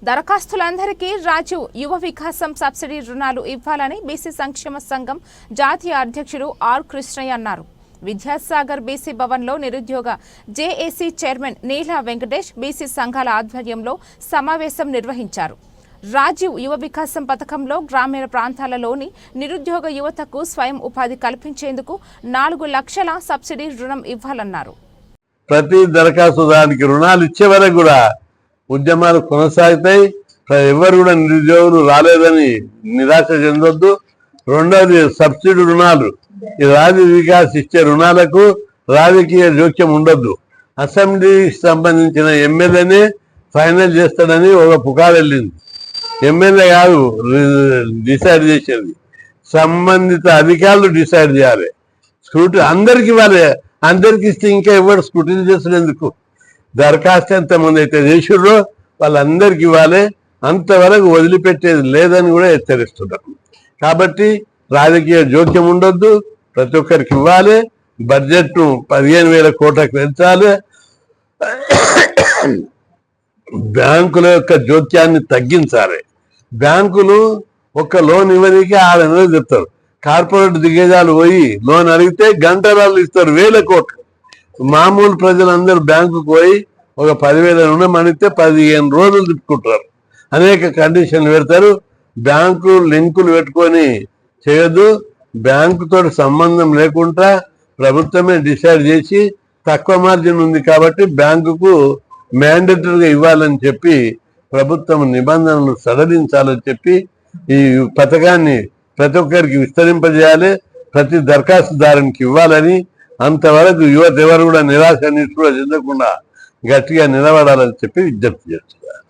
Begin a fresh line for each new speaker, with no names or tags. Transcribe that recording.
దరఖాస్తులందరికీ రాజీవ్ యువ వికాసం సబ్సిడీ రుణాలు ఇవ్వాలని బీసీ సంక్షేమ సంఘం జాతీయ అధ్యక్షుడు ఆర్ కృష్ణయ్య అన్నారు. విద్యాసాగర్ బీసీ భవన్లో నిరుద్యోగ జేఏసీ చైర్మన్ నీలా వెంకటేష్ బీసీ సంఘాల ఆధ్వర్యంలో సమావేశం నిర్వహించారు. రాజీవ్ యువ వికాసం పథకంలో గ్రామీణ ప్రాంతాలలోని నిరుద్యోగ యువతకు స్వయం ఉపాధి కల్పించేందుకు 4 లక్షల సబ్సిడీ రుణం ఇవ్వాలన్నారు.
ప్రతి దరఖాస్తుదానికి రుణాలు ఇచ్చే వరకు కూడా ఉద్యమాలు కొనసాగుతాయి. ఎవరు కూడా నిరుద్యోగులు రాలేదని నిరాశ చెందొద్దు. రెండోది సబ్సిడీ రుణాలు. ఈ రాజీవ్ వికాస్ ఇచ్చే రుణాలకు రాజకీయ జోక్యం ఉండొద్దు. అసెంబ్లీకి సంబంధించిన ఎమ్మెల్యేనే ఫైనల్ చేస్తాడని ఒక పుకారు వెళ్ళింది. ఎమ్మెల్యే కాదు డిసైడ్ చేసేది, సంబంధిత అధికారులు డిసైడ్ చేయాలి. స్క్రూటీ అందరికి ఇవ్వాలి. అందరికి ఇస్తే ఇంకా ఎవరు స్క్రూటినీ చేసినందుకు దరఖాస్తు ఎంతమంది అయితే చేసిర్రో వాళ్ళందరికి ఇవ్వాలి. అంతవరకు వదిలిపెట్టేది లేదని కూడా హెచ్చరిస్తున్నారు. కాబట్టి రాజకీయ జోక్యం ఉండొద్దు, ప్రతి ఒక్కరికి ఇవ్వాలి. బడ్జెట్ను 15,000 కోట్లకు పెంచాలి. బ్యాంకుల యొక్క జోక్యాన్ని తగ్గించాలి. బ్యాంకులు ఒక్క లోన్ ఇవ్వడానికి 6 నెలలు చెప్తారు. కార్పొరేట్ దిగ్గజాలు పోయి లోన్ అడిగితే గంటలు ఇస్తారు 1000 కోట్లు. మామూలు ప్రజలందరూ బ్యాంకుకు పోయి ఒక 10,000 రుణం అడిగితే 15 రోజులు తిప్పుకుంటారు. అనేక కండిషన్లు పెడతారు. బ్యాంకు లింకులు పెట్టుకొని చేయొద్దు. బ్యాంకుతో సంబంధం లేకుండా ప్రభుత్వమే డిసైడ్ చేసి తక్కువ మార్జిన్ ఉంది కాబట్టి బ్యాంకుకు మ్యాండేటరీగా ఇవ్వాలని చెప్పి ప్రభుత్వం నిబంధనలు సడలించాలని చెప్పి ఈ పథకాన్ని ప్రతి ఒక్కరికి విస్తరింపజేయాలి. ప్రతి దరఖాస్తుదారునికి ఇవ్వాలని, అంతవరకు యువత ఎవరు కూడా నిరాశ నిస్పృహ చెందకుండా గట్టిగా నిలబడాలని చెప్పి విజ్ఞప్తి చేస్తున్నారు.